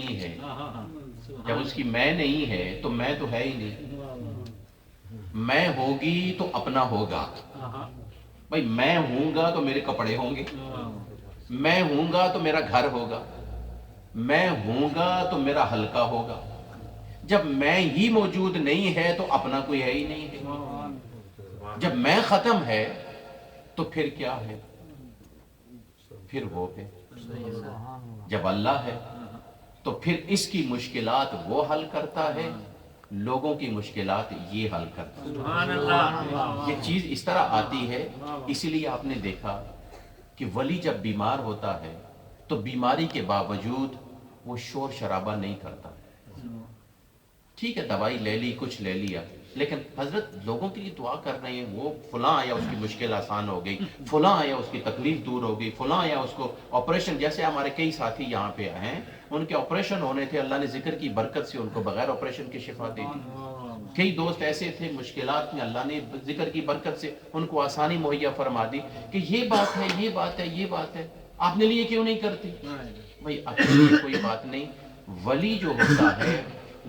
نہیں ہے، جب اس کی میں نہیں ہے تو میں تو ہے ہی نہیں. میں ہوگی تو اپنا ہوگا. بھائی میں ہوں گا تو میرے کپڑے ہوں گے، میں ہوں گا تو میرا گھر ہوگا، میں ہوں گا تو میرا حلقہ ہوگا. جب میں ہی موجود نہیں ہے تو اپنا کوئی ہے ہی نہیں ہے. جب میں ختم ہے تو پھر کیا ہے؟ پھر وہ ہے. جب اللہ ہے تو پھر اس کی مشکلات وہ حل کرتا ہے، لوگوں کی مشکلات یہ حل کرتا ہے. یہ چیز اس طرح آتی ہے. اسی لیے آپ نے دیکھا کہ ولی جب بیمار ہوتا ہے تو بیماری کے باوجود وہ شور شرابہ نہیں کرتا. ٹھیک ہے دوائی لے لی، کچھ لے لیا، لیکن حضرت لوگوں کے لیے دعا کر رہے ہیں. وہ فلاں آیا اس کی مشکل آسان ہو گئی، فلاں آیا اس کی تکلیف دور ہو گئی، فلاں آیا اس کو آپریشن، جیسے ہمارے کئی ساتھی یہاں پہ آئے ہیں ان کے آپریشن ہونے تھے، اللہ نے ذکر کی برکت سے ان کو بغیر آپریشن کی شفا دے دی. کئی دوست ایسے تھے مشکلات میں، اللہ نے ذکر کی برکت سے ان کو آسانی مہیا فرما دی کہ یہ بات ہے، یہ بات ہے، یہ بات ہے، آپ نے لیے کیوں نہیں کرتے؟ بھائی اپنے لیے کوئی بات نہیں. ولی جو ہوتا ہے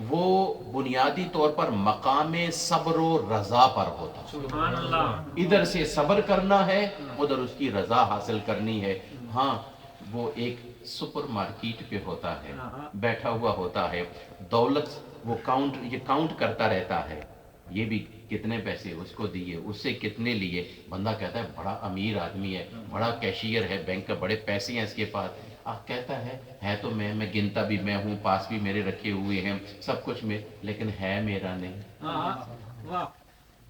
وہ بنیادی طور پر مقام صبر و رضا پر ہوتا ہے. سبحان اللہ. ادھر سے صبر کرنا ہے، ادھر اس کی رضا حاصل کرنی ہے. ہاں وہ ایک سپر مارکیٹ پہ ہوتا ہے، بیٹھا ہوا ہوتا ہے، دولت وہ یہ کاؤنٹ کرتا رہتا ہے، یہ بھی کتنے پیسے اس کو دیے، اس سے کتنے لیے. بندہ کہتا ہے بڑا امیر آدمی ہے، بڑا کیشیئر ہے بینک کا، بڑے پیسے ہیں اس کے پاس. آپ کہتا ہے تو میں گنتا بھی میں ہوں، پاس بھی میرے رکھے ہوئے ہیں سب کچھ میں، لیکن ہے میرا نہیں.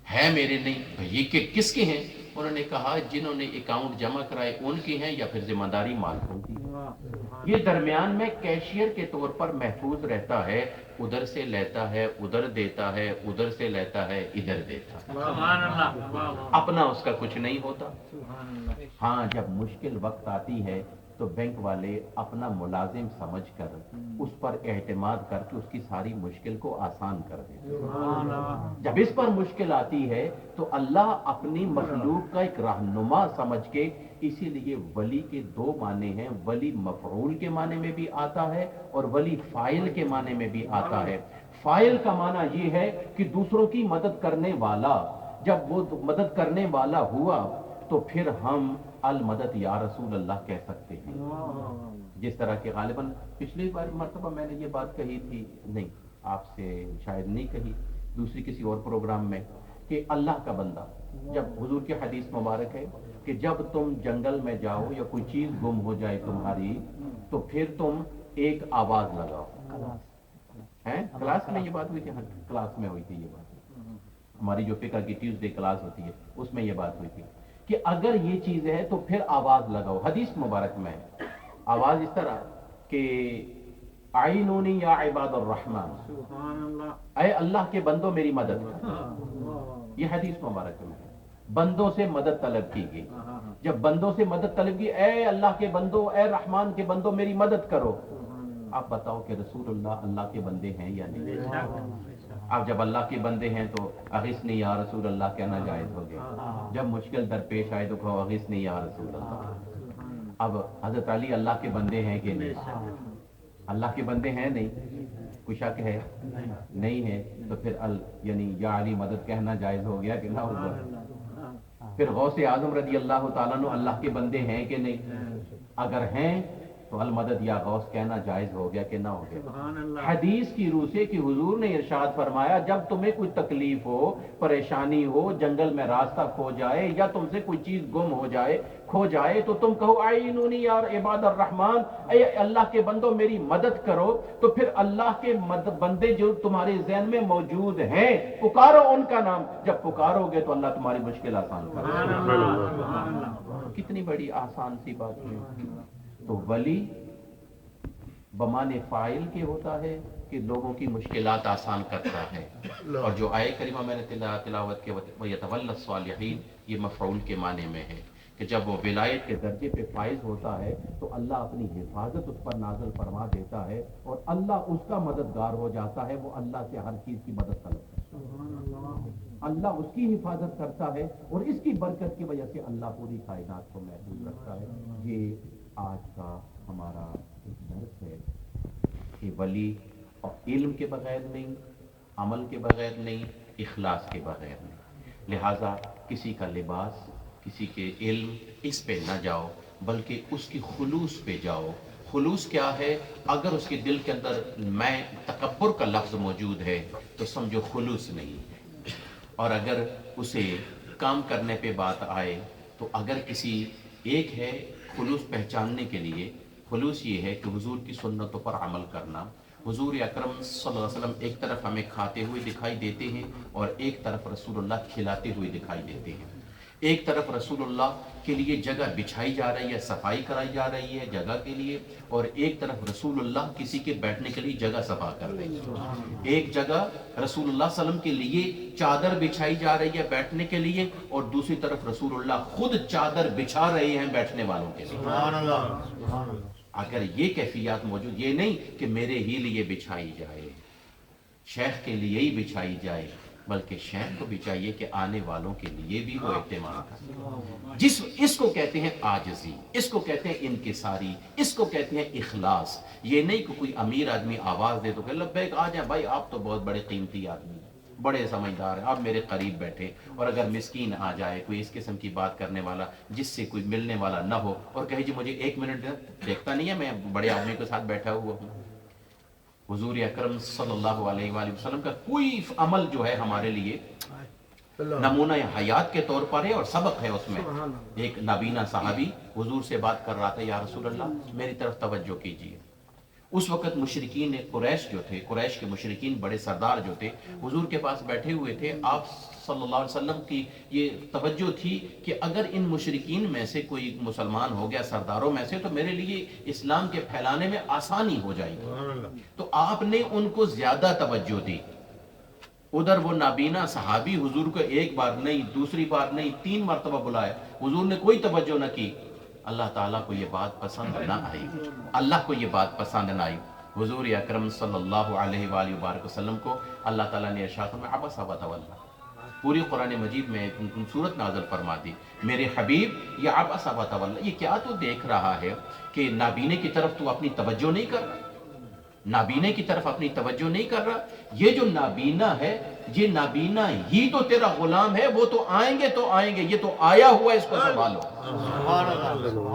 ہے میرے نہیں. یہ کہ کس کے ہیں؟ انہوں نے کہا جنہوں نے اکاؤنٹ جمع کرائے ان کی ہیں، یا پھر ذمہ داری مالکوں کی. یہ درمیان میں کیشیئر کے طور پر محفوظ رہتا ہے، ادھر سے لیتا ہے ادھر دیتا ہے، ادھر سے لیتا ہے ادھر دیتا ہے. سبحان اللہ. اپنا اس کا کچھ نہیں ہوتا. ہاں جب مشکل وقت آتی ہے تو بینک والے اپنا ملازم سمجھ کر اس پر اعتماد کر کے اس کی ساری مشکل کو آسان کر دیتے ہیں. جب اس پر مشکل آتی ہے تو اللہ اپنی مخلوق کا ایک رہنما سمجھ کے، اسی لیے ولی کے دو معنی ہیں. ولی مفعول کے معنی میں بھی آتا ہے اور ولی فاعل کے معنی میں بھی آتا ہے. فاعل کا معنی یہ ہے کہ دوسروں کی مدد کرنے والا. جب وہ مدد کرنے والا ہوا تو پھر ہم المدد یا رسول اللہ کہہ سکتے ہیں. جس طرح کہ غالباً پچھلی بار مرتبہ میں نے یہ بات کہی تھی، نہیں آپ سے شاید نہیں کہی، دوسری کسی اور پروگرام میں، کہ اللہ کا بندہ، جب حضور کی حدیث مبارک ہے کہ جب تم جنگل میں جاؤ یا کوئی چیز گم ہو جائے تمہاری تو پھر تم ایک آواز لگاؤ. کلاس میں یہ بات ہوئی تھی، کلاس میں ہوئی تھی یہ بات، ہماری جو فقہ کی ٹیوزڈے کلاس ہوتی ہے اس میں یہ بات ہوئی تھی کہ اگر یہ چیز ہے تو پھر آواز لگاؤ. حدیث مبارک میں آواز اس طرح کہ آئینونی یا عباد الرحمن، سبحان اللہ. اے اللہ کے بندوں میری مدد کر. یہ حدیث مبارک میں ہے، بندوں سے مدد طلب کی گئی. جب بندوں سے مدد طلب کی، اے اللہ کے بندوں، اے رحمان کے بندوں میری مدد کرو. آپ بتاؤ کہ رسول اللہ کے بندے ہیں یا نہیں؟ اب جب اللہ کے بندے ہیں تو اغثنی یا رسول اللہ کہنا جائز ہو گیا. جب مشکل درپیش آئے تو کہو اغثنی یا رسول اللہ. اب حضرت علی اللہ کے بندے ہیں کہ نہیں؟ اللہ کے بندے ہیں نہیں؟ کوئی شک ہے؟ نہیں ہے. تو پھر یعنی یا علی مدد کہنا جائز ہو گیا کہ نہ ہوگا؟ پھر غوث اعظم رضی اللہ تعالیٰ عنہ اللہ کے بندے ہیں کہ نہیں؟ اگر ہیں تو المدد یا غوث کہنا جائز ہو گیا کہ نہ ہو گیا؟ حدیث کی روح سے کہ حضور نے ارشاد فرمایا جب تمہیں کوئی تکلیف ہو، پریشانی ہو، جنگل میں راستہ کھو جائے یا تم سے کوئی چیز گم ہو جائے، کھو جائے، تو تم کہو آئینونی یا عباد الرحمن، اے اللہ کے بندوں میری مدد کرو. تو پھر اللہ کے بندے جو تمہارے ذہن میں موجود ہیں پکارو ان کا نام. جب پکارو گے تو اللہ تمہاری مشکل آسان کرے. کتنی بڑی آسان سی بات ہے. تو ولی بمانے فاعل کے ہوتا ہے کہ لوگوں کی مشکلات آسان کرتا ہے. اور جو آیے کریمہ میں نے تلاوت کے وَيَتَوَلَّى الصَّالِحِينَ، یہ مفعول کے معنی میں ہے کہ جب وہ ولایت کے درجے پہ فائز ہوتا ہے تو اللہ اپنی حفاظت اس پر نازل فرما دیتا ہے اور اللہ اس کا مددگار ہو جاتا ہے. وہ اللہ سے ہر چیز کی مدد طلب کرتا ہے، اللہ اس کی حفاظت کرتا ہے اور اس کی برکت کی وجہ سے اللہ پوری کائنات کو محفوظ رکھتا ہے. یہ آج کا ہمارا ایک درس ہے. کہ ولی علم کے بغیر نہیں، عمل کے بغیر نہیں، اخلاص کے بغیر نہیں۔ لہٰذا کسی کا لباس، کسی کے علم، اس پہ نہ جاؤ، بلکہ اس کی خلوص پہ جاؤ۔ خلوص کیا ہے؟ اگر اس کے دل کے اندر میں تکبر کا لفظ موجود ہے تو سمجھو خلوص نہیں ہے۔ اور اگر اسے کام کرنے پہ بات آئے تو اگر کسی ایک ہے خلوص پہچاننے کے لیے، خلوص یہ ہے کہ حضور کی سنتوں پر عمل کرنا۔ حضور اکرم صلی اللہ علیہ وسلم ایک طرف ہمیں کھاتے ہوئے دکھائی دیتے ہیں اور ایک طرف رسول اللہ کھلاتے ہوئے دکھائی دیتے ہیں۔ ایک طرف رسول اللہ کے لیے جگہ بچھائی جا رہی ہے، صفائی کرائی جا رہی ہے جگہ کے لیے، اور ایک طرف رسول اللہ کسی کے بیٹھنے کے لیے جگہ صفا کر رہے ہیں۔ ایک جگہ رسول اللہ صلی اللہ علیہ وسلم کے لیے چادر بچھائی جا رہی ہے بیٹھنے کے لیے، اور دوسری طرف رسول اللہ خود چادر بچھا رہے ہیں بیٹھنے والوں کے لیے۔ اگر یہ کیفیات موجود، یہ نہیں کہ میرے ہی لیے بچھائی جائے، شیخ کے لیے ہی بچھائی جائے، بلکہ شیخ کو بھی چاہیے کہ آنے والوں کے لیے بھی وہ اہتمام کرے۔ اس کو کہتے ہیں عاجزی، اس کو کہتے ہیں انکساری، اس کو کہتے ہیں اخلاص۔ یہ نہیں کہ کوئی امیر آدمی آواز دے تو کہ لبیک آ جائیں بھائی، آپ تو بہت بڑے قیمتی آدمی ہیں، بڑے سمجھدار ہیں، آپ میرے قریب بیٹھے۔ اور اگر مسکین آ جائے، کوئی اس قسم کی بات کرنے والا جس سے کوئی ملنے والا نہ ہو، اور کہے جی مجھے 1 منٹ دیکھتا نہیں ہے، میں بڑے آدمی کے ساتھ بیٹھا ہوا ہوں۔ حضور اکرم صلی اللہ علیہ وآلہ وسلم کا کوئی عمل جو ہے ہمارے لیے نمونہ حیات کے طور پر ہے اور سبق ہے اس میں۔ ایک نابینا صحابی حضور سے بات کر رہا تھا، یا رسول اللہ میری طرف توجہ کیجیے۔ اس وقت مشرکین قریش جو تھے، قریش کے مشرکین بڑے سردار جو تھے، حضور کے پاس بیٹھے ہوئے تھے۔ آپ صلی اللہ علیہ وسلم کی یہ توجہ تھی کہ اگر ان مشرکین میں سے کوئی مسلمان ہو گیا، سرداروں میں سے، تو میرے لیے اسلام کے پھیلانے میں آسانی ہو جائے گی۔ تو آپ نے ان کو زیادہ توجہ دی۔ ادھر وہ نابینا صحابی حضور کو ایک بار نہیں، دوسری بار نہیں، 3 مرتبہ بلائے، حضور نے کوئی توجہ نہ کی۔ اللہ تعالیٰ کو یہ بات پسند نہ آئی، اللہ کو یہ بات پسند نہ آئی۔ حضور اکرم صلی اللہ علیہ وآلہ وبارک وسلم کو اللہ تعالیٰ نے ارشاد فرمایا عبس وتولی۔ پوری قرآن مجید میں صورت نازل فرما دی، میرے حبیب یہ عبس وتولی، یہ کیا تو دیکھ رہا ہے کہ نابینے کی طرف تو اپنی توجہ نہیں کر رہا، نابینے کی طرف اپنی توجہ نہیں کر رہا۔ یہ جو نابینا ہے، یہ نابینا ہی تو تیرا غلام ہے، وہ تو آئیں گے تو آئیں گے، یہ تو آیا ہوا ہے، اس کو سنبھالو۔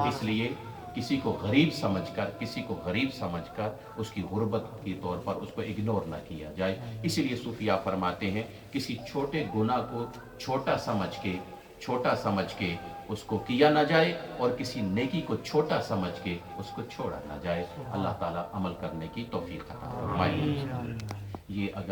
اس لیے کسی کو غریب سمجھ کر اس کی غربت کے طور پر اس کو اگنور نہ کیا جائے۔ اسی لیے صوفیاء فرماتے ہیں کسی چھوٹے گناہ کو چھوٹا سمجھ کے اس کو کیا نہ جائے، اور کسی نیکی کو چھوٹا سمجھ کے اس کو چھوڑا نہ جائے۔ اللہ تعالیٰ عمل کرنے کی توفیق عطا فرمائے۔ یہ اگر